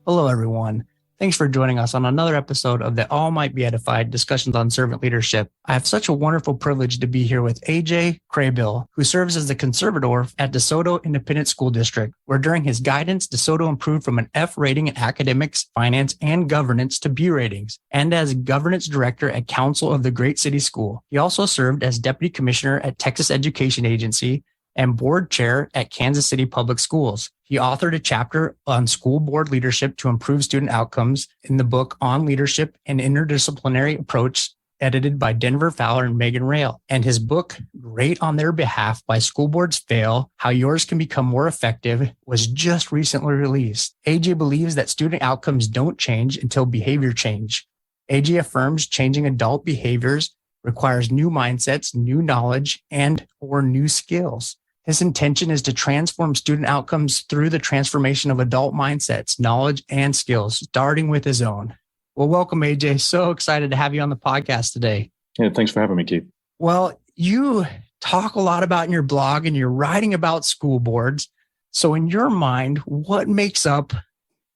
Hello, everyone. Thanks for joining us on another episode of the All Might Be Edified discussions on servant leadership. I have such a wonderful privilege to be here with AJ Crabill, who serves as the conservator at DeSoto Independent School District, where during his guidance, DeSoto improved from an F rating in academics, finance, and governance to B ratings, and as governance director at Council of the Great City School. He also served as deputy commissioner at Texas Education Agency and board chair at Kansas City Public Schools. He authored a chapter on school board leadership to improve student outcomes in the book On Leadership and Interdisciplinary Approach, edited by Denver Fowler and Megan Rail. And his book, Great on Their Behalf, Why School Boards Fail, How Yours Can Become More Effective, was just recently released. AJ believes that student outcomes don't change until behavior change. AJ affirms changing adult behaviors requires new mindsets, new knowledge, and or new skills. His intention is to transform student outcomes through the transformation of adult mindsets, knowledge, and skills, starting with his own. Well, welcome, AJ. So excited to have you on the podcast today. Yeah, thanks for having me, Keith. Well, you talk a lot about in your blog and you're writing about school boards. So in your mind, what makes up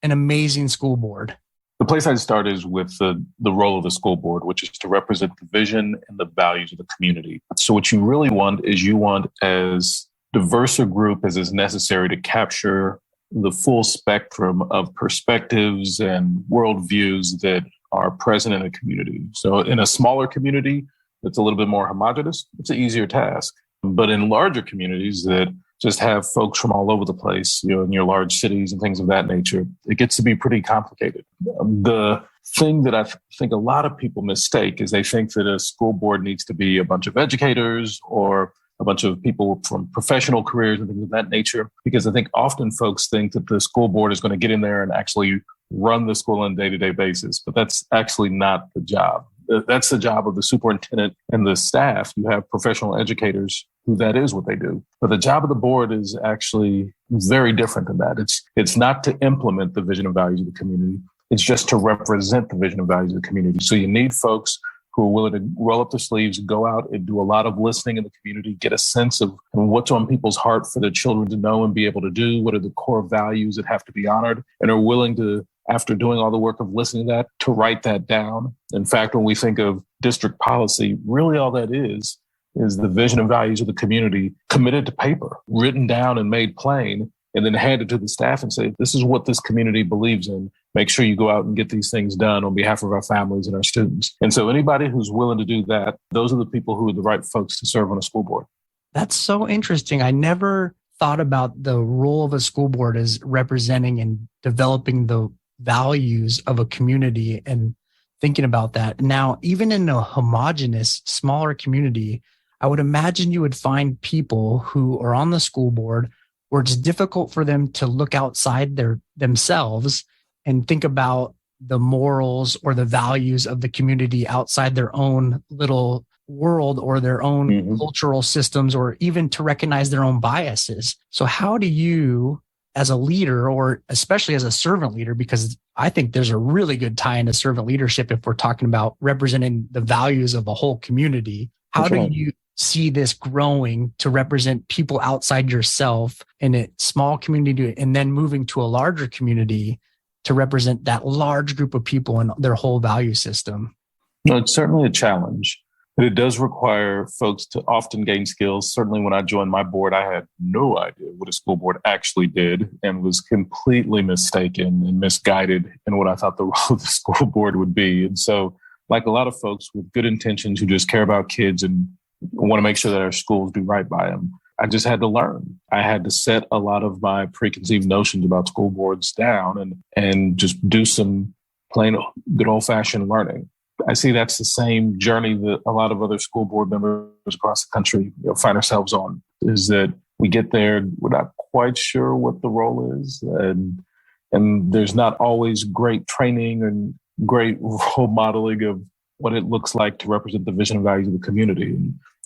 an amazing school board? The place I'd start is with the role of the school board, which is to represent the vision and the values of the community. So what you really want is you want as diverse a group as is necessary to capture the full spectrum of perspectives and worldviews that are present in a community. So in a smaller community that's a little bit more homogenous, it's an easier task. But in larger communities that just have folks from all over the place, in your large cities and things of that nature, it gets to be pretty complicated. The thing that I think a lot of people mistake is they think that a school board needs to be a bunch of educators or a bunch of people from professional careers and things of that nature, because I think often folks think that the school board is going to get in there and actually run the school on a day-to-day basis, but that's actually not the job. That's the job of the superintendent and the staff. You have professional educators who that is what they do. But the job of the board is actually very different than that. It's not to implement the vision and values of the community. It's just to represent the vision and values of the community. So you need folks who are willing to roll up their sleeves, go out and do a lot of listening in the community, get a sense of what's on people's heart for their children to know and be able to do, what are the core values that have to be honored, and are willing to, after doing all the work of listening to that, to write that down. In fact, when we think of district policy, really all that is the vision and values of the community committed to paper, written down and made plain, and then handed to the staff and say, this is what this community believes in. Make sure you go out and get these things done on behalf of our families and our students. And so anybody who's willing to do that, those are the people who are the right folks to serve on a school board. That's so interesting. I never thought about the role of a school board as representing and developing the values of a community and thinking about that. Now, even in a homogenous, smaller community, I would imagine you would find people who are on the school board where it's difficult for them to look outside themselves and think about the morals or the values of the community outside their own little world or their own cultural systems, or even to recognize their own biases. So how do you, as a leader, or especially as a servant leader, because I think there's a really good tie into servant leadership if we're talking about representing the values of a whole community, how do you see this growing to represent people outside yourself in a small community and then moving to a larger community to represent that large group of people and their whole value system? No, it's certainly a challenge, but it does require folks to often gain skills. Certainly when I joined my board, I had no idea what a school board actually did and was completely mistaken and misguided in what I thought the role of the school board would be. And so, like a lot of folks with good intentions who just care about kids and want to make sure that our schools do right by them, I just had to learn. I had to set a lot of my preconceived notions about school boards down and just do some plain good old-fashioned learning. I see that's the same journey that a lot of other school board members across the country find ourselves on, is that we get there, we're not quite sure what the role is, and there's not always great training and great role modeling of what it looks like to represent the vision and values of the community.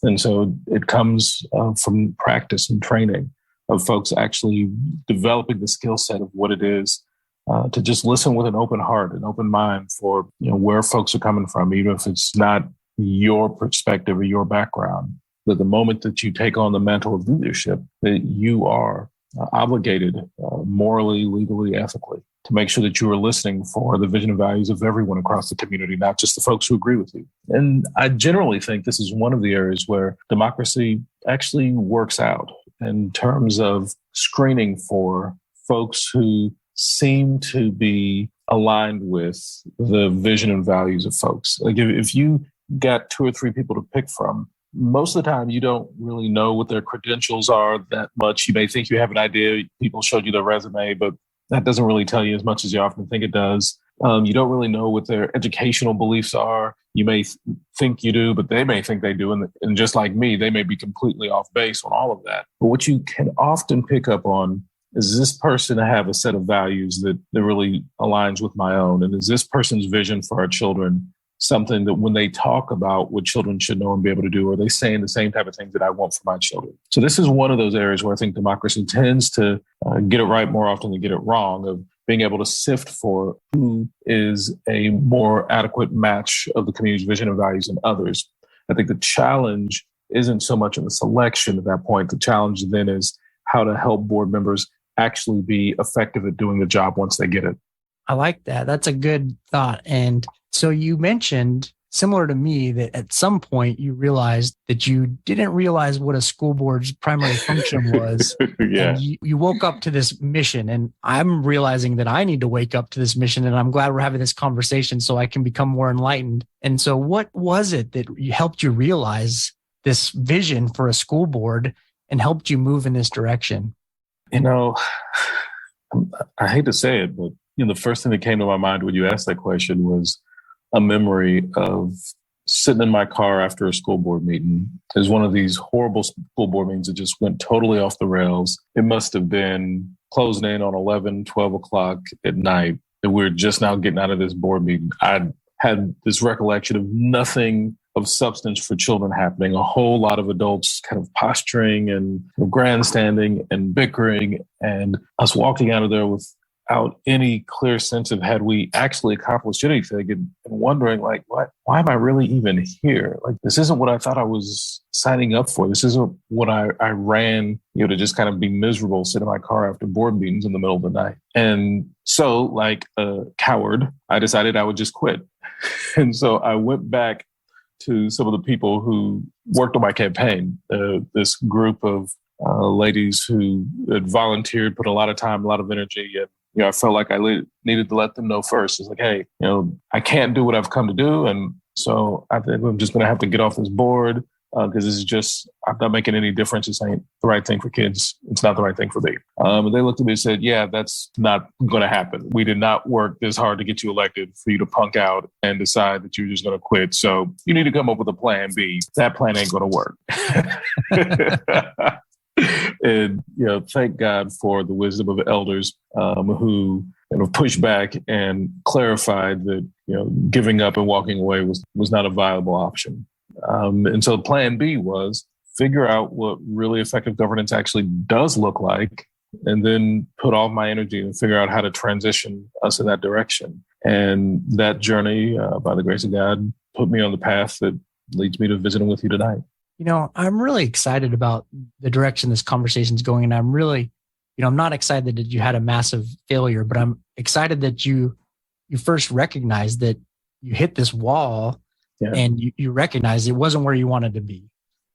And so it comes from practice and training of folks actually developing the skill set of what it is to just listen with an open heart, an open mind for where folks are coming from, even if it's not your perspective or your background. That the moment that you take on the mantle of leadership, that you are obligated morally, legally, ethically to make sure that you are listening for the vision and values of everyone across the community, not just the folks who agree with you. And I generally think this is one of the areas where democracy actually works out in terms of screening for folks who seem to be aligned with the vision and values of folks. Like if you got 2 or 3 people to pick from, most of the time you don't really know what their credentials are that much. You may think you have an idea. People showed you their resume, but that doesn't really tell you as much as you often think it does. You don't really know what their educational beliefs are. You may think you do, but they may think they do. And just like me, they may be completely off base on all of that. But what you can often pick up on is this person have a set of values that really aligns with my own? And is this person's vision for our children something that when they talk about what children should know and be able to do, are they saying the same type of things that I want for my children? So this is one of those areas where I think democracy tends to get it right more often than get it wrong, of being able to sift for who is a more adequate match of the community's vision and values than others. I think the challenge isn't so much in the selection at that point. The challenge then is how to help board members actually be effective at doing the job once they get it. I like that. That's a good thought. And so you mentioned, similar to me, that at some point you realized that you didn't realize what a school board's primary function was. Yeah. And you woke up to this mission, and I'm realizing that I need to wake up to this mission, and I'm glad we're having this conversation so I can become more enlightened. And so what was it that helped you realize this vision for a school board and helped you move in this direction? You know, I hate to say it, but the first thing that came to my mind when you asked that question was a memory of sitting in my car after a school board meeting. It was one of these horrible school board meetings that just went totally off the rails. It must have been closing in on 11, 12 o'clock at night, and we were just now getting out of this board meeting. I had this recollection of nothing of substance for children happening, a whole lot of adults kind of posturing and grandstanding and bickering, and us walking out of there without any clear sense of had we actually accomplished anything, and wondering like, why am I really even here? Like, this isn't what I thought I was signing up for. This isn't what I ran, to just kind of be miserable, sit in my car after board meetings in the middle of the night. And so, like a coward, I decided I would just quit. And so I went back to some of the people who worked on my campaign, this group of ladies who had volunteered, put a lot of time, a lot of energy. And, I felt like I needed to let them know first. It's like, hey, I can't do what I've come to do. And so I think I'm just going to have to get off this board because this is just, I'm not making any difference. This ain't the right thing for kids. It's not the right thing for me. And they looked at me and said, yeah, that's not going to happen. We did not work this hard to get you elected for you to punk out and decide that you're just going to quit. So you need to come up with a plan B. That plan ain't going to work. And, thank God for the wisdom of elders who pushed back and clarified that, giving up and walking away was not a viable option. And so plan B was figure out what really effective governance actually does look like, and then put all my energy and figure out how to transition us in that direction. And that journey, by the grace of God, put me on the path that leads me to visiting with you tonight. I'm really excited about the direction this conversation is going. And I'm really, I'm not excited that you had a massive failure, but I'm excited that you first recognized that you hit this wall. Yeah. And you recognized it wasn't where you wanted to be.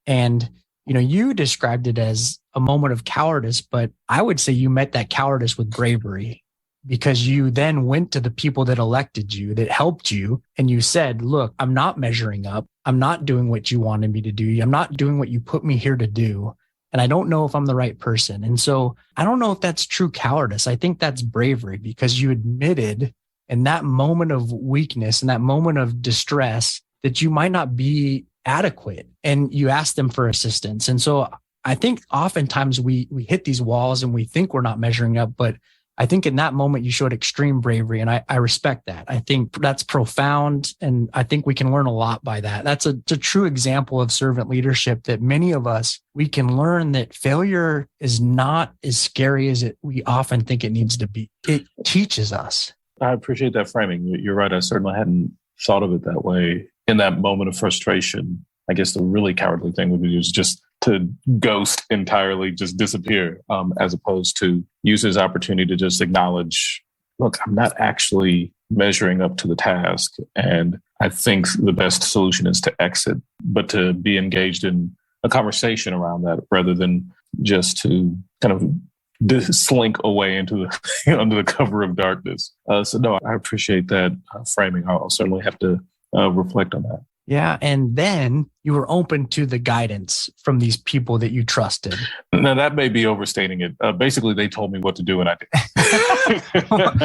And, you described it as a moment of cowardice, but I would say you met that cowardice with bravery, because you then went to the people that elected you, that helped you. And you said, look, I'm not measuring up. I'm not doing what you wanted me to do. I'm not doing what you put me here to do. And I don't know if I'm the right person. And so I don't know if that's true cowardice. I think that's bravery, because you admitted in that moment of weakness, in that moment of distress, that you might not be adequate, and you ask them for assistance. And so I think oftentimes we hit these walls and we think we're not measuring up, but I think in that moment you showed extreme bravery, and I respect that. I think that's profound, and I think we can learn a lot by that. That's a true example of servant leadership, that many of us, we can learn that failure is not as scary as we often think it needs to be. It teaches us. I appreciate that framing. You're right. I certainly hadn't thought of it that way. In that moment of frustration, I guess the really cowardly thing would be just to ghost entirely, just disappear, as opposed to use his opportunity to just acknowledge look, I'm not actually measuring up to the task. And I think the best solution is to exit, but to be engaged in a conversation around that rather than just to kind of slink away into the under the cover of darkness. So no, I appreciate that framing. I'll certainly have to reflect on that. Yeah. And then you were open to the guidance from these people that you trusted. Now, that may be overstating it. Basically, they told me what to do, and I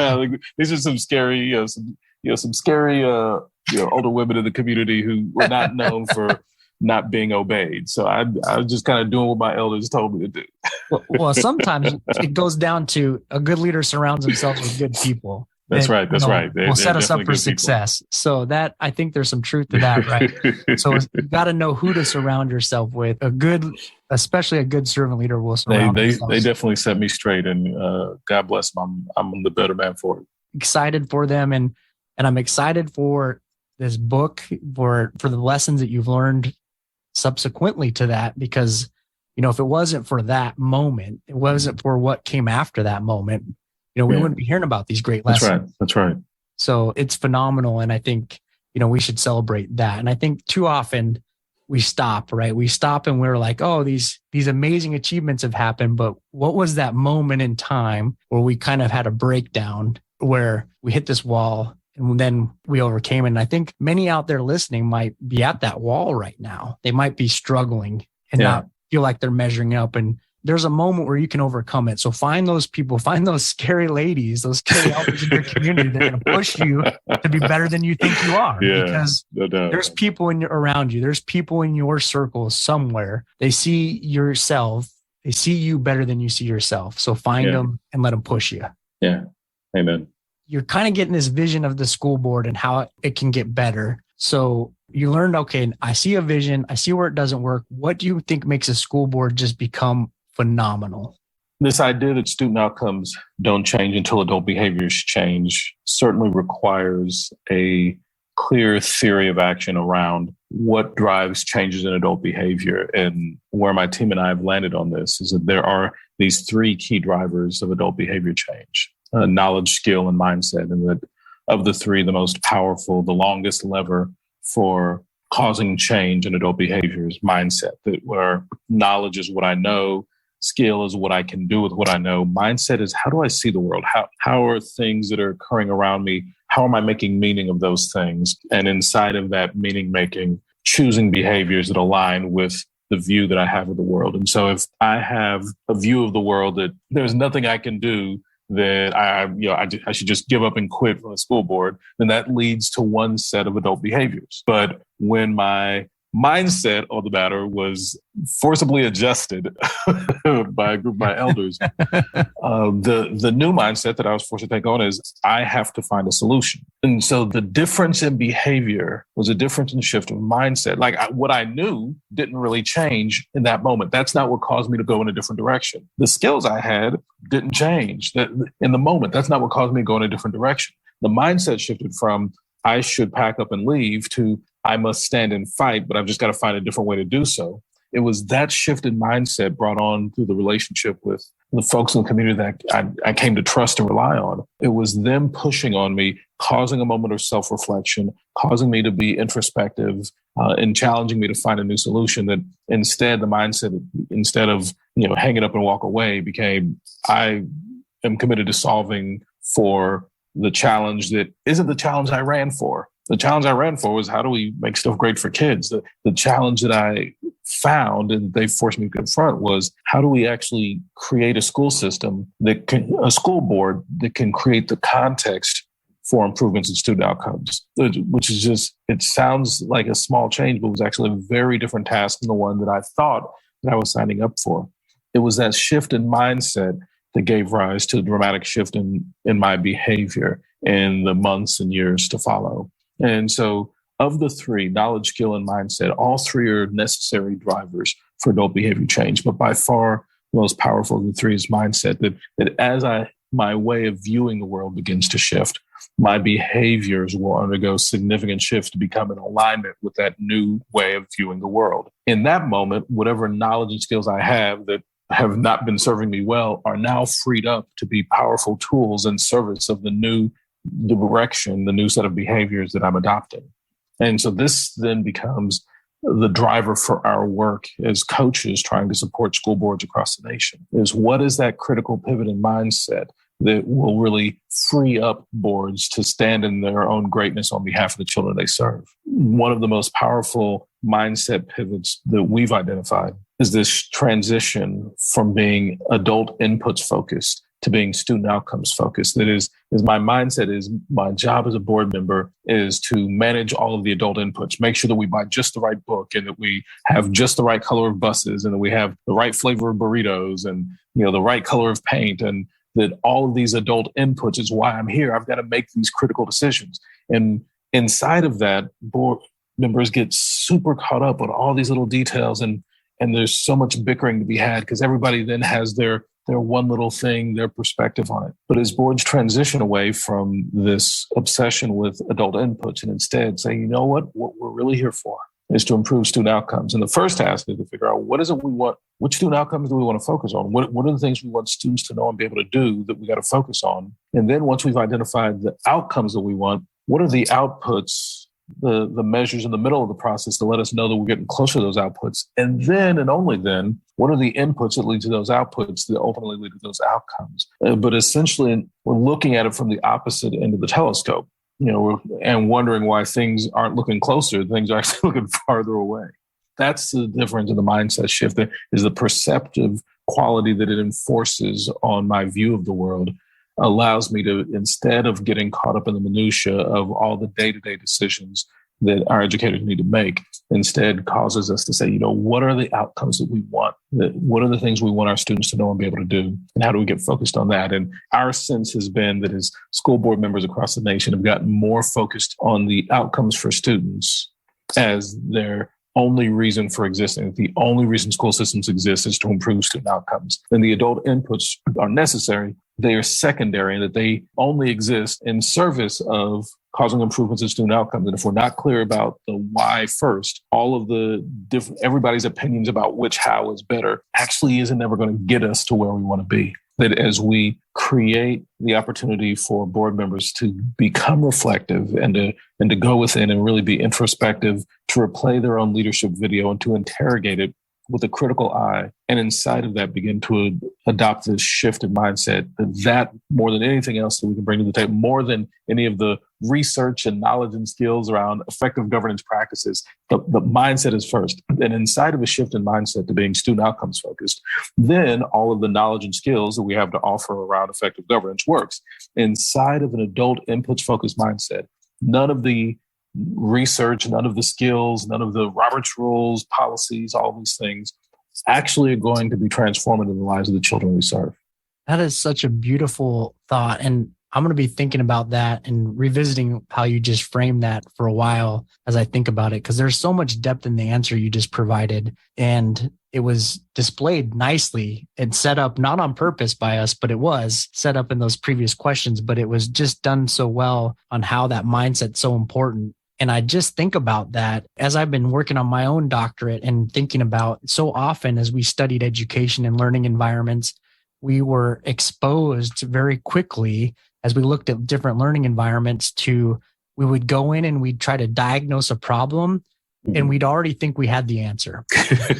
did. These are some scary, some scary, older women in the community who were not known for not being obeyed. So I was just kind of doing what my elders told me to do. Well, sometimes it goes down to a good leader surrounds themselves with good people. That's right. That's right. Will set us up for success. People. So that, I think there's some truth to that, right? So you got to know who to surround yourself with. Especially a good servant leader will surround themselves. They definitely set me straight, and God bless them. I'm the better man for it. Excited for them, and I'm excited for this book, for the lessons that you've learned subsequently to that, because if it wasn't for that moment, it wasn't for what came after that moment, we wouldn't be hearing about these great lessons. That's right. So it's phenomenal. And I think, we should celebrate that. And I think too often we stop, right? We stop and we're like, oh, these amazing achievements have happened. But what was that moment in time where we kind of had a breakdown, where we hit this wall and then we overcame it? And I think many out there listening might be at that wall right now. They might be struggling and not feel like they're measuring up. And there's a moment where you can overcome it. So find those people, find those scary ladies, those scary elders in your community that are going to push you to be better than you think you are. Because there's people around you. There's people in your circle somewhere. They see yourself. They see you better than you see yourself. So find them and let them push you. Yeah. Amen. You're kind of getting this vision of the school board and how it can get better. So you learned, okay, I see a vision. I see where it doesn't work. What do you think makes a school board just become phenomenal? This idea that student outcomes don't change until adult behaviors change certainly requires a clear theory of action around what drives changes in adult behavior. And where my team and I have landed on this is that there are these three key drivers of adult behavior change: knowledge, skill, and mindset. And that of the three, the most powerful, the longest lever for causing change in adult behavior is mindset. That where knowledge is what I know, skill is what I can do with what I know. Mindset is, how do I see the world? How are things that are occurring around me? How am I making meaning of those things? And inside of that meaning making, choosing behaviors that align with the view that I have of the world. And so if I have a view of the world that there's nothing I can do, that I should just give up and quit from the school board, then that leads to one set of adult behaviors. But when my mindset on the matter was forcibly adjusted by a group of my elders, the new mindset that I was forced to take on is I have to find a solution. And so the difference in behavior was a difference in shift of mindset. Like what I knew didn't really change in that moment. That's not what caused me to go in a different direction. The skills I had didn't change in the moment. That's not what caused me to go in a different direction. The mindset shifted from I should pack up and leave to I must stand and fight, but I've just got to find a different way to do so. It was that shift in mindset brought on through the relationship with the folks in the community that I came to trust and rely on. It was them pushing on me, causing a moment of self-reflection, causing me to be introspective, and challenging me to find a new solution. That instead, the mindset, instead of hang it up and walk away, became I am committed to solving for the challenge that isn't the challenge I ran for. The challenge I ran for was how do we make stuff great for kids? The challenge that I found and they forced me to confront was how do we actually create a school system a school board that can create the context for improvements in student outcomes, which is just, it sounds like a small change, but it was actually a very different task than the one that I thought that I was signing up for. It was that shift in mindset that gave rise to a dramatic shift in my behavior in the months and years to follow. And so of the three, knowledge, skill, and mindset, all three are necessary drivers for adult behavior change. But by far, the most powerful of the three is mindset, that as my way of viewing the world begins to shift, my behaviors will undergo significant shifts to become in alignment with that new way of viewing the world. In that moment, whatever knowledge and skills I have that have not been serving me well are now freed up to be powerful tools in service of the new direction, the new set of behaviors that I'm adopting. And so this then becomes the driver for our work as coaches trying to support school boards across the nation, is what is that critical pivot in mindset that will really free up boards to stand in their own greatness on behalf of the children they serve. One of the most powerful mindset pivots that we've identified is this transition from being adult inputs focused to being student outcomes focused. That is my mindset is my job as a board member is to manage all of the adult inputs, make sure that we buy just the right book and that we have just the right color of buses and that we have the right flavor of burritos and, the right color of paint, and that all of these adult inputs is why I'm here. I've got to make these critical decisions. And inside of that, board members get super caught up on all these little details, and there's so much bickering to be had because everybody then has their one little thing, their perspective on it. But as boards transition away from this obsession with adult inputs and instead say, you know what we're really here for is to improve student outcomes. And the first task is to figure out what is it we want, which student outcomes do we want to focus on? What are the things we want students to know and be able to do that we got to focus on? And then once we've identified the outcomes that we want, what are the outputs, the measures in the middle of the process to let us know that we're getting closer to those outputs? And then, and only then, what are the inputs that lead to those outputs that ultimately lead to those outcomes? But essentially, we're looking at it from the opposite end of the telescope, and wondering why things aren't looking closer, things are actually looking farther away. That's the difference in the mindset shift, is the perceptive quality that it enforces on my view of the world allows me to, instead of getting caught up in the minutia of all the day-to-day decisions that our educators need to make, instead causes us to say, what are the outcomes that we want? What are the things we want our students to know and be able to do? And how do we get focused on that? And our sense has been that as school board members across the nation have gotten more focused on the outcomes for students as their only reason for existing, the only reason school systems exist is to improve student outcomes. And the adult inputs are necessary. They are secondary, and that they only exist in service of causing improvements in student outcomes. And if we're not clear about the why first, all of the everybody's opinions about which how is better actually isn't ever going to get us to where we want to be. That as we create the opportunity for board members to become reflective and to go within and really be introspective, to replay their own leadership video and to interrogate it with a critical eye, and inside of that begin to adopt this shift in mindset, that more than anything else that we can bring to the table, more than any of the research and knowledge and skills around effective governance practices, the mindset is first. And inside of a shift in mindset to being student outcomes focused, then all of the knowledge and skills that we have to offer around effective governance works. Inside of an adult inputs focused mindset, none of the research, none of the skills, none of the Roberts rules, policies, all these things actually are going to be transformative in the lives of the children we serve. That is such a beautiful thought. And I'm going to be thinking about that and revisiting how you just framed that for a while as I think about it, because there's so much depth in the answer you just provided. And it was displayed nicely and set up, not on purpose by us, but it was set up in those previous questions, but it was just done so well on how that mindset's so important. And I just think about that as I've been working on my own doctorate and thinking about so often as we studied education and learning environments, we were exposed very quickly as we looked at different learning environments we would go in and we'd try to diagnose a problem and we'd already think we had the answer.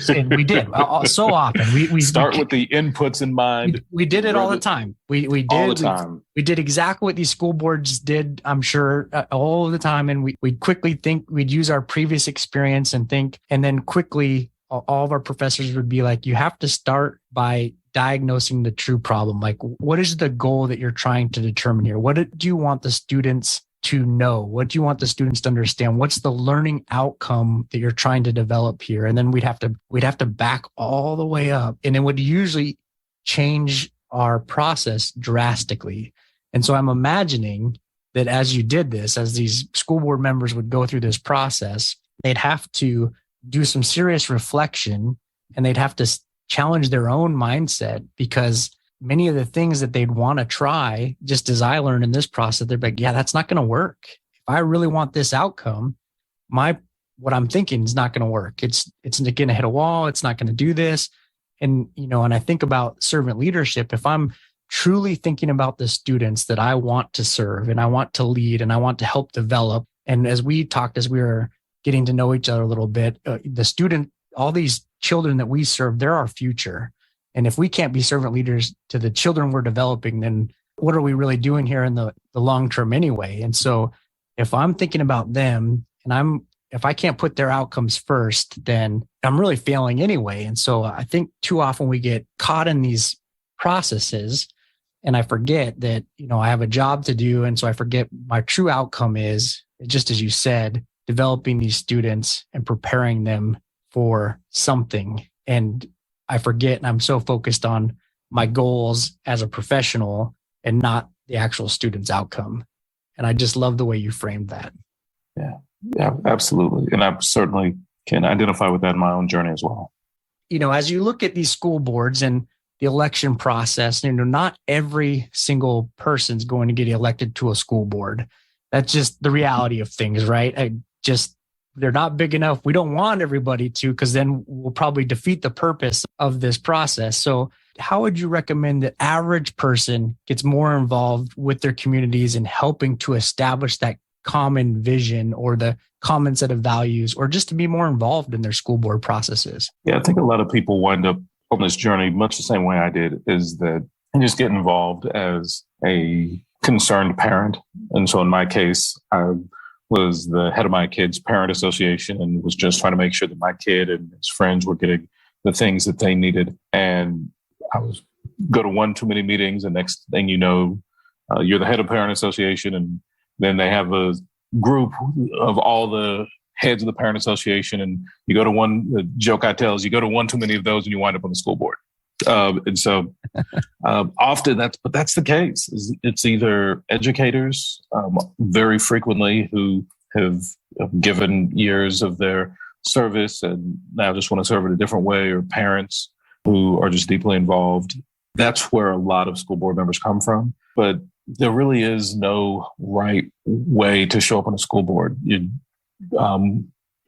And we did so often. We start with the inputs in mind. We did it all the time. We did all the time. We did exactly what these school boards did, I'm sure, all the time. And we'd quickly think, we'd use our previous experience and think, and then quickly all of our professors would be like, you have to start by diagnosing the true problem. Like, what is the goal that you're trying to determine here? What do you want the students to know? What do you want the students to understand? What's the learning outcome that you're trying to develop here? And then we'd have to back all the way up, and it would usually change our process drastically. And so I'm imagining that as you did this, as these school board members would go through this process, they'd have to do some serious reflection, and they'd have to challenge their own mindset, because many of the things that they'd want to try, just as I learned in this process, they're like, yeah, that's not going to work. If I really want this outcome, what I'm thinking is not going to work. It's going to hit a wall. It's not going to do this. And, and I think about servant leadership. If I'm truly thinking about the students that I want to serve and I want to lead and I want to help develop. And as we talked, as we were getting to know each other a little bit, all these children that we serve, they're our future. And if we can't be servant leaders to the children we're developing, then what are we really doing here in the long term anyway? And so if I'm thinking about them and if I can't put their outcomes first, then I'm really failing anyway. And so I think too often we get caught in these processes and I forget that, I have a job to do. And so I forget my true outcome is, just as you said, developing these students and preparing them for something. And I forget, and I'm so focused on my goals as a professional and not the actual student's outcome. And I just love the way you framed that. Yeah, absolutely. And I certainly can identify with that in my own journey as well. As you look at these school boards and the election process, not every single person's going to get elected to a school board. That's just the reality of things, right? They're not big enough. We don't want everybody to, because then we'll probably defeat the purpose of this process. So how would you recommend the average person gets more involved with their communities in helping to establish that common vision or the common set of values, or just to be more involved in their school board processes? Yeah, I think a lot of people wind up on this journey much the same way I did, is that you just get involved as a concerned parent. And so in my case, I was the head of my kid's parent association and was just trying to make sure that my kid and his friends were getting the things that they needed. And I was go to one too many meetings, and next thing you know, you're the head of parent association, and then they have a group of all the heads of the parent association, and you go to one. The joke I tell is you go to one too many of those, and you wind up on the school board. And so often that's the case. It's either educators, very frequently, who have given years of their service and now just want to serve in a different way, or parents who are just deeply involved. That's where a lot of school board members come from. But there really is no right way to show up on a school board.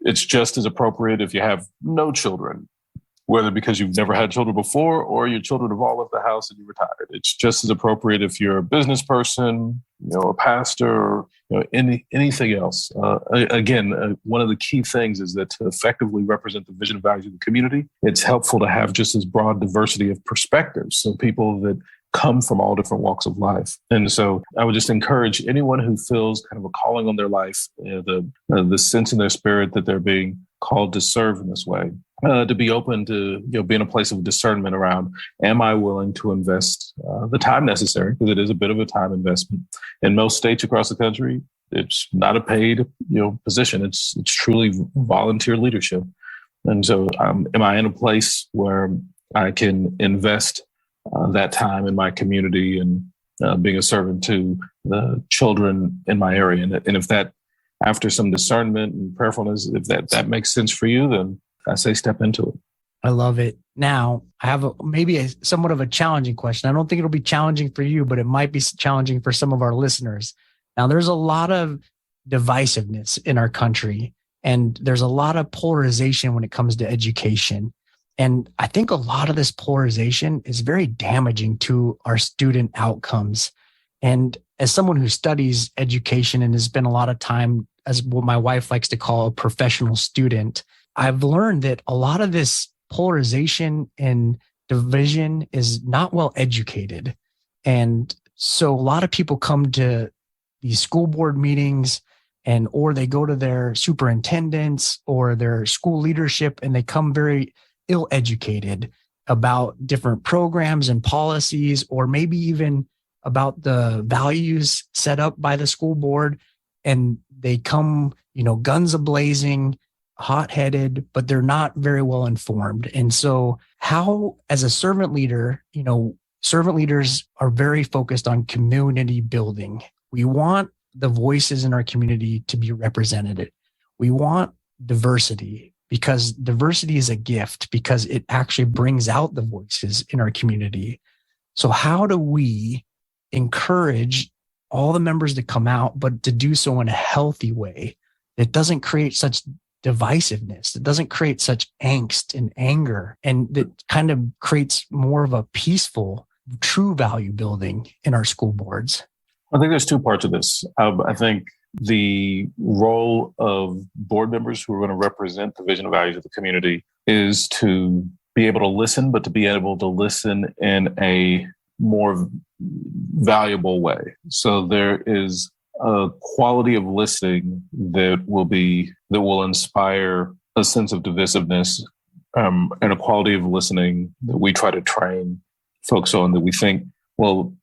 It's just as appropriate if you have no children, whether because you've never had children before or your children have all left the house and you retired. It's just as appropriate if you're a business person, a pastor, anything else. Again, one of the key things is that to effectively represent the vision and values of the community, it's helpful to have just as broad diversity of perspectives. So people that come from all different walks of life. And so I would just encourage anyone who feels kind of a calling on their life, the sense in their spirit that they're being called to serve in this way, to be open to be in a place of discernment around, am I willing to invest the time necessary? Because it is a bit of a time investment. In most states across the country, it's not a paid position. It's truly volunteer leadership. And so am I in a place where I can invest that time in my community and being a servant to the children in my area? And if that, after some discernment and prayerfulness, if that makes sense for you, then I say step into it. I love it. Now, I have maybe somewhat of a challenging question. I don't think it'll be challenging for you, but it might be challenging for some of our listeners. Now, there's a lot of divisiveness in our country, and there's a lot of polarization when it comes to education. And I think a lot of this polarization is very damaging to our student outcomes. And as someone who studies education and has spent a lot of time as what my wife likes to call a professional student, I've learned that a lot of this polarization and division is not well educated. And so a lot of people come to these school board meetings or they go to their superintendents or their school leadership, and they come very ill-educated about different programs and policies, or maybe even about the values set up by the school board. And they come, guns a-blazing, hot-headed, but they're not very well informed. And so how, as a servant leader, servant leaders are very focused on community building. We want the voices in our community to be represented. We want diversity, because diversity is a gift, because it actually brings out the voices in our community. So how do we encourage all the members to come out, but to do so in a healthy way that doesn't create such divisiveness. It doesn't create such angst and anger. And it kind of creates more of a peaceful, true value building in our school boards. I think there's two parts of this. I think the role of board members who are going to represent the vision and values of the community is to be able to listen, but to be able to listen in a more valuable way. So there is a quality of listening that will inspire a sense of divisiveness, and a quality of listening that we try to train folks on, that we think will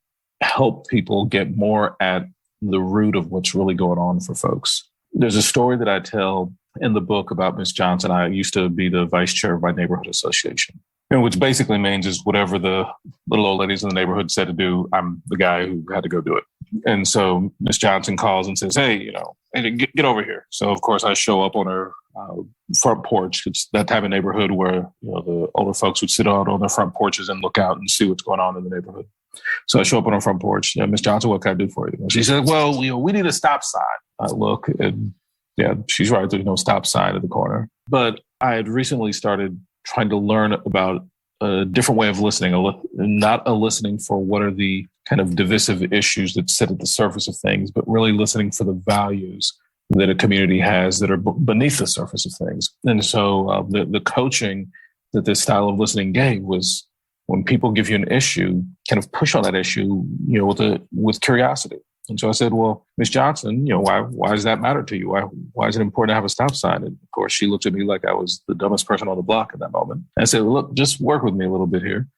help people get more at the root of what's really going on for folks. There's a story that I tell in the book about Miss Johnson. I used to be the vice chair of my neighborhood association, and which basically means is whatever the little old ladies in the neighborhood said to do, I'm the guy who had to go do it. And so Miss Johnson calls and says, hey, get over here. So of course I show up on her front porch. It's that type of neighborhood where, the older folks would sit out on their front porches and look out and see what's going on in the neighborhood. So I show up on her front porch. Miss Johnson, what can I do for you? And she said, well, we need a stop sign. I look, and yeah, she's right. There's no stop sign at the corner. But I had recently started trying to learn about a different way of listening, not a listening for what are the kind of divisive issues that sit at the surface of things, but really listening for the values that a community has that are beneath the surface of things. And so the coaching that this style of listening gave was, when people give you an issue, kind of push on that issue, with curiosity. And so I said, well, Miss Johnson, why does that matter to you? Why is it important to have a stop sign? And of course, she looked at me like I was the dumbest person on the block at that moment. And I said, look, just work with me a little bit here.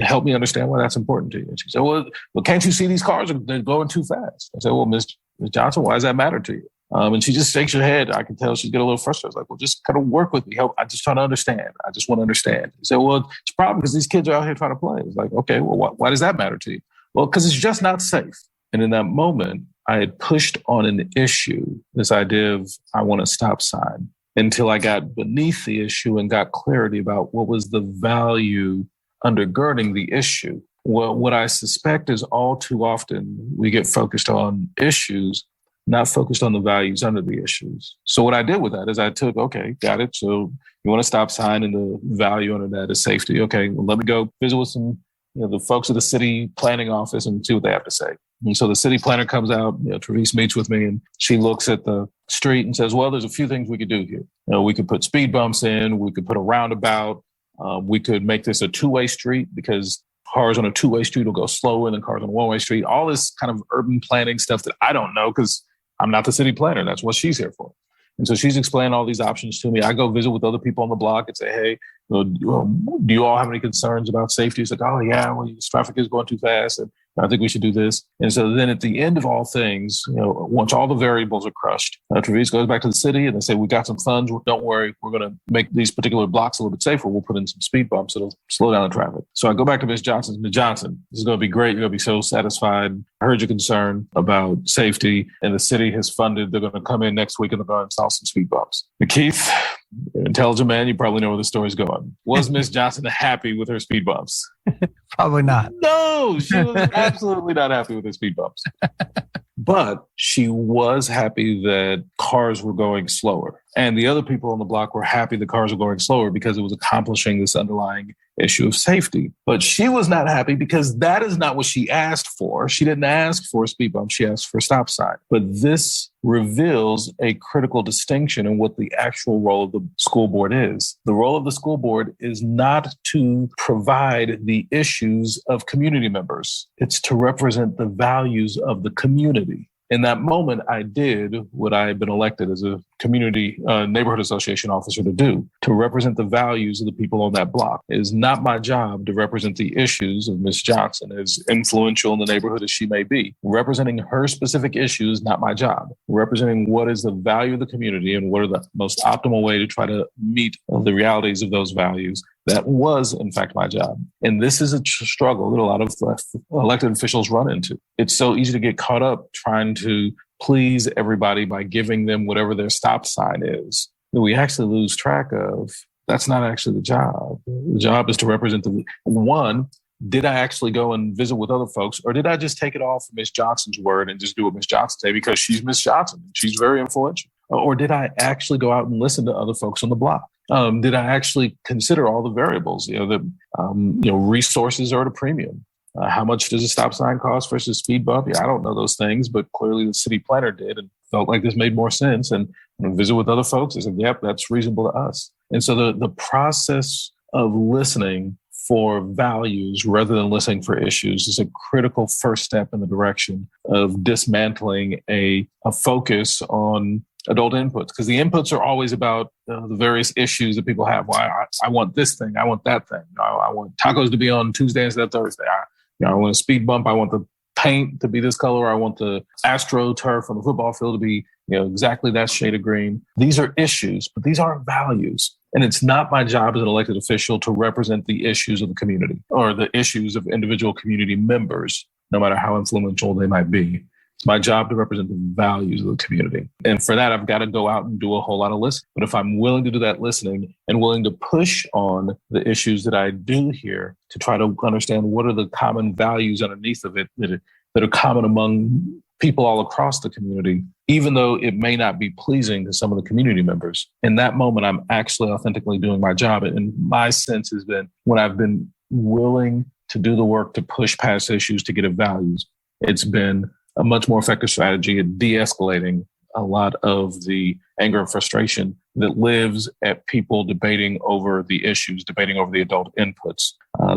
Help me understand why that's important to you. And she said, well, can't you see these cars are going too fast? I said, well, Miss Johnson, why does that matter to you? And she just shakes her head. I can tell she's getting a little frustrated. I was like, well, just kind of work with me. Help. I just trying to understand. I just want to understand. He said, well, it's a problem because these kids are out here trying to play. It's like, okay, well, why does that matter to you? Well, because it's just not safe. And in that moment, I had pushed on an issue, this idea of I want a stop sign, until I got beneath the issue and got clarity about what was the value undergirding the issue. Well, what I suspect is all too often we get focused on issues, not focused on the values under the issues. So what I did with that is I took, okay, got it. So you want a stop sign, and the value under that is safety. Okay, well, let me go visit with some, the folks at the city planning office and see what they have to say. And so the city planner comes out, Therese meets with me, and she looks at the street and says, well, there's a few things we could do here. We could put speed bumps in, we could put a roundabout, we could make this a two-way street, because cars on a two-way street will go slower than cars on a one-way street. All this kind of urban planning stuff that I don't know, because I'm not the city planner. That's what she's here for. And so she's explaining all these options to me. I go visit with other people on the block and say, hey, do you all have any concerns about safety? It's like, oh, yeah, well, this traffic is going too fast, and I think we should do this. And so then at the end of all things, once all the variables are crushed, Therese goes back to the city and they say, we got some funds. Don't worry. We're going to make these particular blocks a little bit safer. We'll put in some speed bumps. It'll slow down the traffic. So I go back to Miss Johnson. Miss Johnson, this is going to be great. You're going to be so satisfied. I heard your concern about safety, and the city has funded. They're going to come in next week and they're going to install some speed bumps. But Keith, intelligent man, you probably know where the story's going. Was Miss Johnson happy with her speed bumps? Probably not. No, she was absolutely not happy with her speed bumps. But she was happy that cars were going slower. And the other people on the block were happy the cars were going slower because it was accomplishing this underlying issue of safety. But she was not happy because that is not what she asked for. She didn't ask for a speed bump. She asked for a stop sign. But this reveals a critical distinction in what the actual role of the school board is. The role of the school board is not to provide the issues of community members. It's to represent the values of the community. In that moment, I did what I had been elected as a community neighborhood association officer to do, to represent the values of the people on that block. It is not my job to represent the issues of Ms. Johnson, as influential in the neighborhood as she may be. Representing her specific issues, not my job. Representing what is the value of the community and what are the most optimal way to try to meet the realities of those values. That was, in fact, my job. And this is a struggle that a lot of elected officials run into. It's so easy to get caught up trying to please everybody by giving them whatever their stop sign is, that we actually lose track of. That's not actually the job. The job is to represent the one. Did I actually go and visit with other folks, or did I just take it all from Miss Johnson's word and just do what Miss Johnson said because she's Miss Johnson? She's very influential. Or did I actually go out and listen to other folks on the block? Did I actually consider all the variables? Resources are at a premium. How much does a stop sign cost versus speed bump? Yeah, I don't know those things, but clearly the city planner did and felt like this made more sense. And when I visit with other folks, I said, yep, that's reasonable to us. And so the process of listening for values rather than listening for issues is a critical first step in the direction of dismantling a focus on adult inputs, because the inputs are always about the various issues that people have. Well, I want this thing. I want that thing. I want tacos to be on Tuesday instead of Thursday. I want a speed bump. I want the paint to be this color. I want the AstroTurf on the football field to be exactly that shade of green. These are issues, but these aren't values. And it's not my job as an elected official to represent the issues of the community or the issues of individual community members, no matter how influential they might be. It's my job to represent the values of the community. And for that, I've got to go out and do a whole lot of listening. But if I'm willing to do that listening and willing to push on the issues that I do here to try to understand what are the common values underneath of it that are common among people all across the community, even though it may not be pleasing to some of the community members, in that moment, I'm actually authentically doing my job. And my sense has been when I've been willing to do the work to push past issues to get at values, it's been a much more effective strategy at de-escalating a lot of the anger and frustration that lives at people debating over the issues, debating over the adult inputs,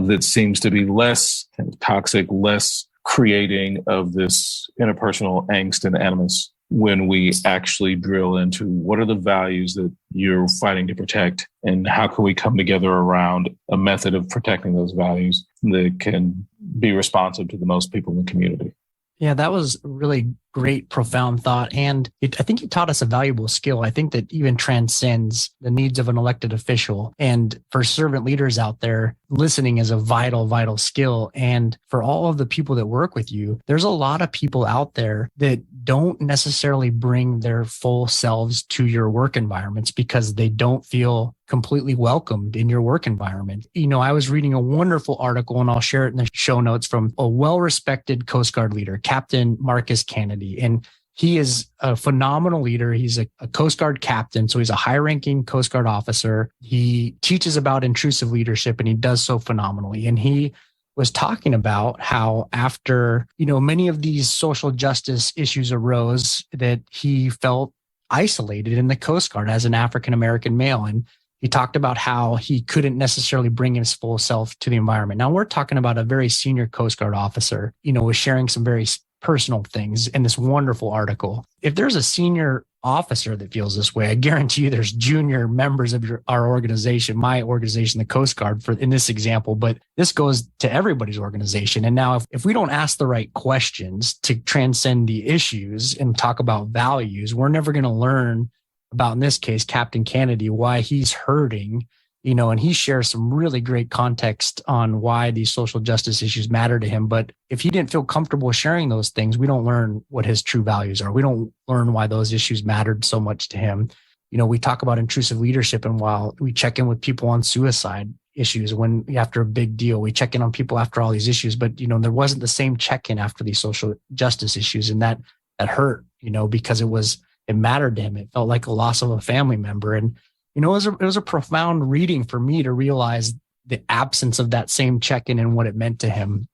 that seems to be less kind of toxic, less creating of this interpersonal angst and animus when we actually drill into what are the values that you're fighting to protect and how can we come together around a method of protecting those values that can be responsive to the most people in the community. Yeah, that was really great, profound thought. And I think you taught us a valuable skill. I think that even transcends the needs of an elected official. And for servant leaders out there, listening is a vital, vital skill. And for all of the people that work with you, there's a lot of people out there that don't necessarily bring their full selves to your work environments because they don't feel completely welcomed in your work environment. I was reading a wonderful article, and I'll share it in the show notes, from a well-respected Coast Guard leader, Captain Marcus Kennedy. And he is a phenomenal leader. He's a Coast Guard captain, so he's a high-ranking Coast Guard officer. He teaches about intrusive leadership, and he does so phenomenally. And he was talking about how after, many of these social justice issues arose, that he felt isolated in the Coast Guard as an African-American male. And he talked about how he couldn't necessarily bring his full self to the environment. Now we're talking about a very senior Coast Guard officer, was sharing some very personal things in this wonderful article. If there's a senior officer that feels this way, I guarantee you there's junior members of our organization, my organization, the Coast Guard, in this example, but this goes to everybody's organization. And now if we don't ask the right questions to transcend the issues and talk about values, we're never going to learn about, in this case, Captain Kennedy, why he's hurting, and he shares some really great context on why these social justice issues matter to him. But if he didn't feel comfortable sharing those things, we don't learn what his true values are. We don't learn why those issues mattered so much to him. We talk about intrusive leadership, and while we check in with people on suicide issues after a big deal, we check in on people after all these issues, but there wasn't the same check-in after these social justice issues, and that hurt, because it mattered to him. It felt like a loss of a family member. And, it was a profound reading for me to realize the absence of that same check-in and what it meant to him.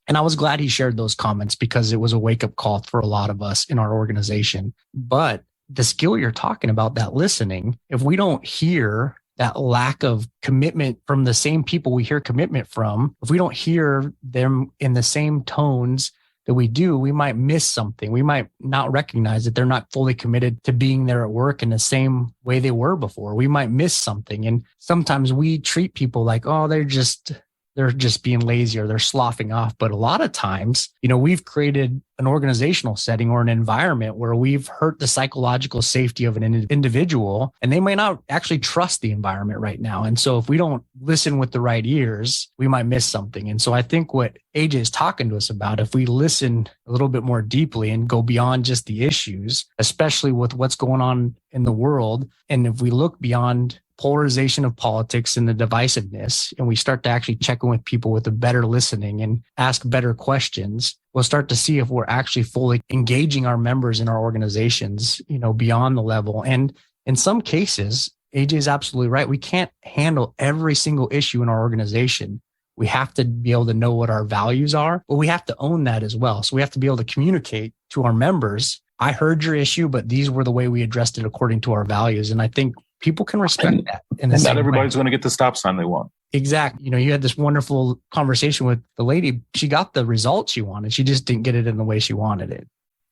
And I was glad he shared those comments because it was a wake-up call for a lot of us in our organization. But the skill you're talking about, that listening, if we don't hear that lack of commitment from the same people we hear commitment from, if we don't hear them in the same tones that we do, we might miss something. We might not recognize that they're not fully committed to being there at work in the same way they were before. We might miss something. And sometimes we treat people like, oh, they're just being lazy or they're sloughing off. But a lot of times, we've created an organizational setting or an environment where we've hurt the psychological safety of an individual, and they may not actually trust the environment right now. And so if we don't listen with the right ears, we might miss something. And so I think what AJ is talking to us about, if we listen a little bit more deeply and go beyond just the issues, especially with what's going on in the world. And if we look beyond polarization of politics and the divisiveness, and we start to actually check in with people with a better listening and ask better questions, we'll start to see if we're actually fully engaging our members in our organizations, beyond the level. And in some cases, AJ is absolutely right. We can't handle every single issue in our organization. We have to be able to know what our values are, but we have to own that as well. So we have to be able to communicate to our members, I heard your issue, but these were the way we addressed it according to our values. And I think people can respect that. And not everybody's going to get the stop sign they want. Exactly. You had this wonderful conversation with the lady. She got the result she wanted. She just didn't get it in the way she wanted it.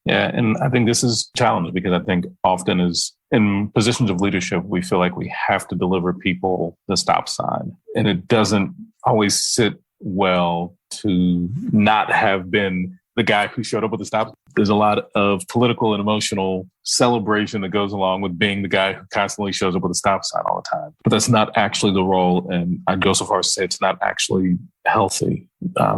Yeah. And I think this is challenging because I think often is in positions of leadership, we feel like we have to deliver people the stop sign. And it doesn't always sit well to not have been the guy who showed up with the stop. There's a lot of political and emotional celebration that goes along with being the guy who constantly shows up with a stop sign all the time. But that's not actually the role. And I'd go so far as to say it's not actually healthy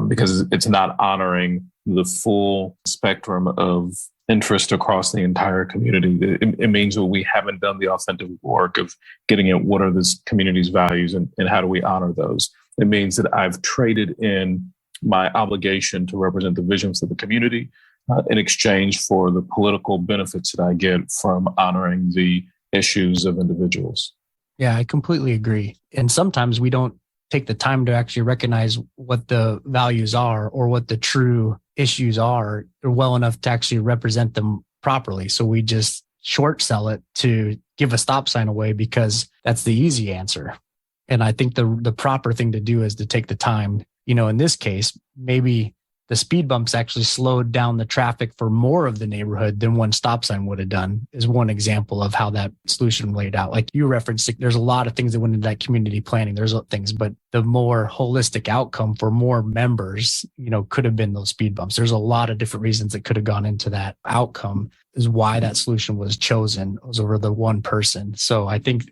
because it's not honoring the full spectrum of interest across the entire community. It means that we haven't done the authentic work of getting at what are this community's values and how do we honor those. It means that I've traded in my obligation to represent the visions of the community in exchange for the political benefits that I get from honoring the issues of individuals. Yeah, I completely agree. And sometimes we don't take the time to actually recognize what the values are or what the true issues are well enough to actually represent them properly. So we just short sell it to give a stop sign away because that's the easy answer. And I think the proper thing to do is to take the time. In this case, maybe the speed bumps actually slowed down the traffic for more of the neighborhood than one stop sign would have done, is one example of how that solution laid out. Like you referenced, there's a lot of things that went into that community planning. There's things, but the more holistic outcome for more members, could have been those speed bumps. There's a lot of different reasons that could have gone into that outcome, is why that solution was chosen, was over the one person. So I think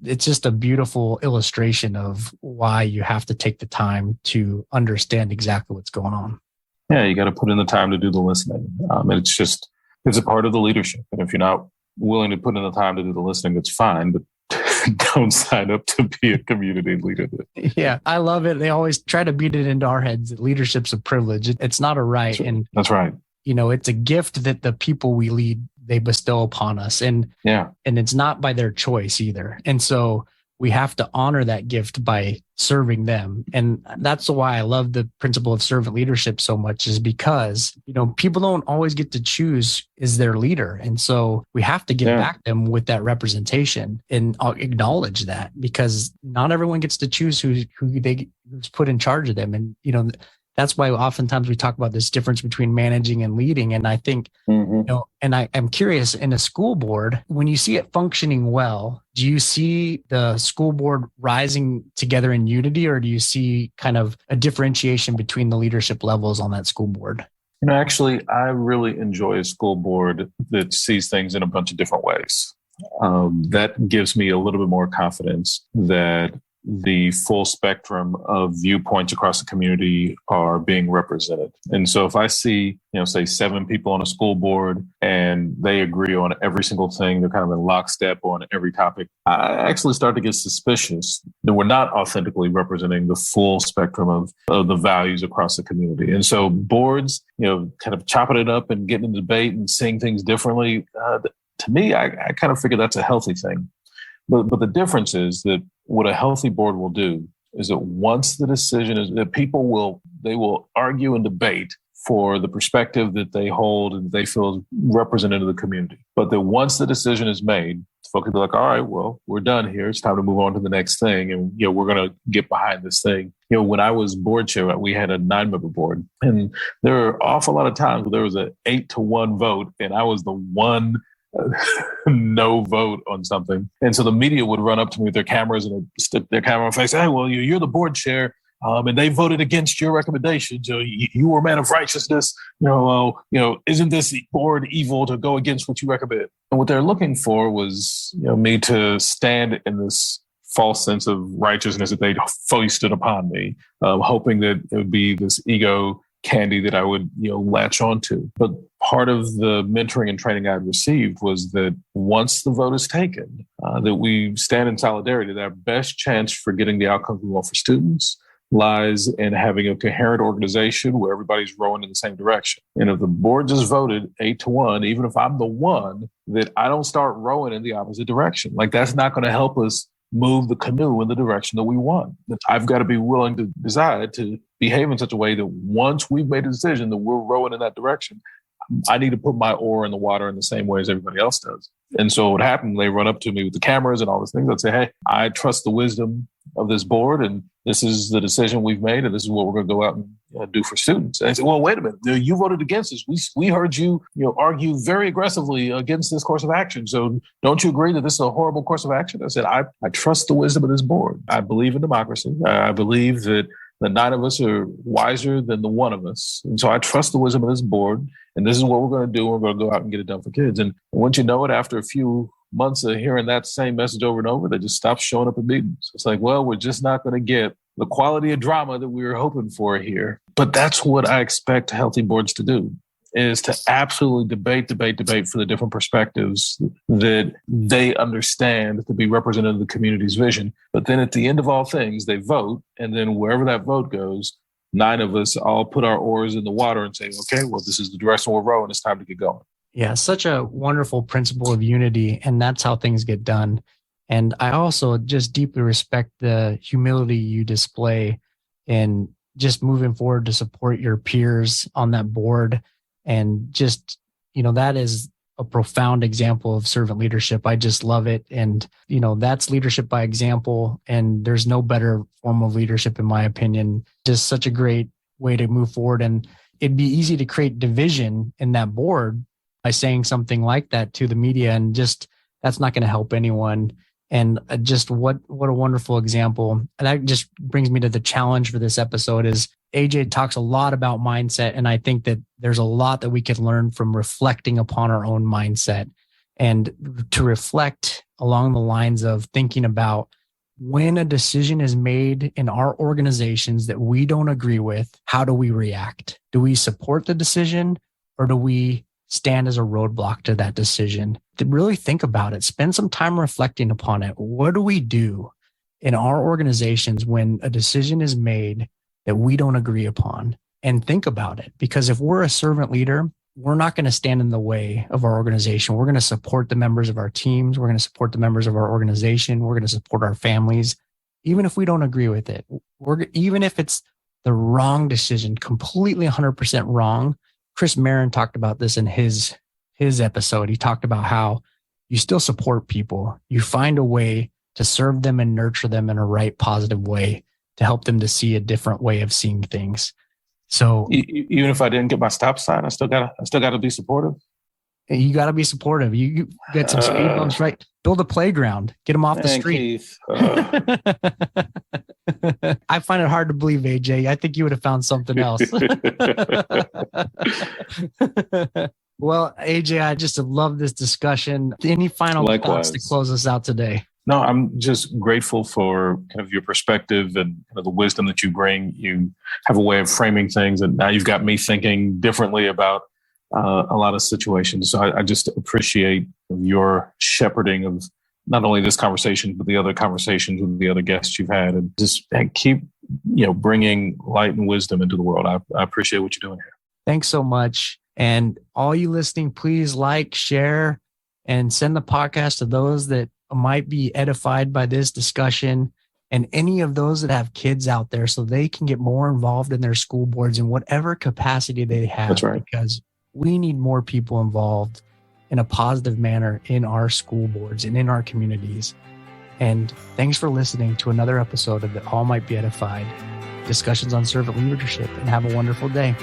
it's just a beautiful illustration of why you have to take the time to understand exactly what's going on. Yeah, you got to put in the time to do the listening. It's a part of the leadership. And if you're not willing to put in the time to do the listening, that's fine, but don't sign up to be a community leader. Yeah, I love it. They always try to beat it into our heads that leadership's a privilege. It's not a right. That's right. It's a gift that the people we lead, they bestow upon us. And it's not by their choice either. And so we have to honor that gift by serving them. And that's why I love the principle of servant leadership so much, is because, people don't always get to choose is their leader. And so we have to give back them with that representation and acknowledge that, because not everyone gets to choose who's put in charge of them. And, that's why oftentimes we talk about this difference between managing and leading. And I think, and I'm curious, in a school board, when you see it functioning well, do you see the school board rising together in unity, or do you see kind of a differentiation between the leadership levels on that school board? Actually, I really enjoy a school board that sees things in a bunch of different ways. That gives me a little bit more confidence that the full spectrum of viewpoints across the community are being represented. And so if I see, say 7 people on a school board and they agree on every single thing, they're kind of in lockstep on every topic, I actually start to get suspicious that we're not authentically representing the full spectrum of the values across the community. And so boards, kind of chopping it up and getting in debate and seeing things differently, to me, I kind of figure that's a healthy thing. But the difference is that what a healthy board will do is that once the decision is that they will argue and debate for the perspective that they hold and they feel is representative of the community. But that once the decision is made, folks will be like, all right, well, we're done here. It's time to move on to the next thing. And, we're going to get behind this thing. When I was board chair, we had a 9-member board, and there were an awful lot of times where there was an 8-1 vote, and I was the one no vote on something. And so the media would run up to me with their cameras and stick their camera on face. Hey, well, you're the board chair, and they voted against your recommendation. So you were a man of righteousness. Isn't this board evil to go against what you recommend? And what they're looking for was, me to stand in this false sense of righteousness that they foisted upon me, hoping that it would be this ego candy that I would, latch onto. But part of the mentoring and training I received was that once the vote is taken, that we stand in solidarity, that our best chance for getting the outcomes we want for students lies in having a coherent organization where everybody's rowing in the same direction. And if the board just voted 8-1, even if I'm the one, that I don't start rowing in the opposite direction. Like, that's not going to help us move the canoe in the direction that we want. I've got to be willing to decide to behave in such a way that once we've made a decision that we're rowing in that direction, I need to put my oar in the water in the same way as everybody else does. And so what happened, they run up to me with the cameras and all these things. I'd say, hey, I trust the wisdom of this board, and this is the decision we've made, and this is what we're going to go out and do for students. And I said, well, wait a minute, you voted against this. We heard you argue very aggressively against this course of action. So don't you agree that this is a horrible course of action? I said, I trust the wisdom of this board. I believe in democracy. I believe that the 9 of us are wiser than the 1 of us. And so I trust the wisdom of this board, and this is what we're going to do. We're going to go out and get it done for kids. And once you know it, after a few months of hearing that same message over and over, they just stop showing up at meetings. It's like, well, we're just not going to get the quality of drama that we were hoping for here. But that's what I expect healthy boards to do, is to absolutely debate for the different perspectives that they understand to be representative of the community's vision. But then at the end of all things, they vote. And then wherever that vote goes, 9 of us all put our oars in the water and say, okay, well, this is the direction we're rowing. It's time to get going. Yeah, such a wonderful principle of unity, and that's how things get done. And I also just deeply respect the humility you display in just moving forward to support your peers on that board. And just, that is a profound example of servant leadership. I just love it. And, that's leadership by example. And there's no better form of leadership, in my opinion. Just such a great way to move forward. And it'd be easy to create division in that board by saying something like that to the media, and just that's not going to help anyone. And just what a wonderful example. And that just brings me to the challenge for this episode is AJ talks a lot about mindset. And I think that there's a lot that we could learn from reflecting upon our own mindset, and to reflect along the lines of thinking about when a decision is made in our organizations that we don't agree with, how do we react? Do we support the decision, or do we stand as a roadblock to that decision? To really think about it, spend some time reflecting upon it. What do we do in our organizations when a decision is made that we don't agree upon? And think about it, because if we're a servant leader, we're not going to stand in the way of our organization. We're going to support the members of our teams. We're going to support the members of our organization. We're going to support our families, even if we don't agree with it. Even if it's the wrong decision, completely 100% wrong. Chris Marin talked about this in his episode. He talked about how you still support people. You find a way to serve them and nurture them in a right, positive way to help them to see a different way of seeing things. So even if I didn't get my stop sign, I still gotta be supportive. You got to be supportive. You get some speed bumps, right? Build a playground. Get them off the street. I find it hard to believe, AJ. I think you would have found something else. Well, AJ, I just love this discussion. Any final thoughts to close us out today? No, I'm just grateful for kind of your perspective and kind of the wisdom that you bring. You have a way of framing things, and now you've got me thinking differently about a lot of situations. So I just appreciate your shepherding of not only this conversation, but the other conversations with the other guests you've had, and just keep, bringing light and wisdom into the world. I appreciate what you're doing here. Thanks so much. And all you listening, please like, share, and send the podcast to those that might be edified by this discussion, and any of those that have kids out there, so they can get more involved in their school boards in whatever capacity they have. That's right. Because we need more people involved in a positive manner in our school boards and in our communities. And thanks for listening to another episode of the All Might Be Edified discussions on servant leadership, and have a wonderful day.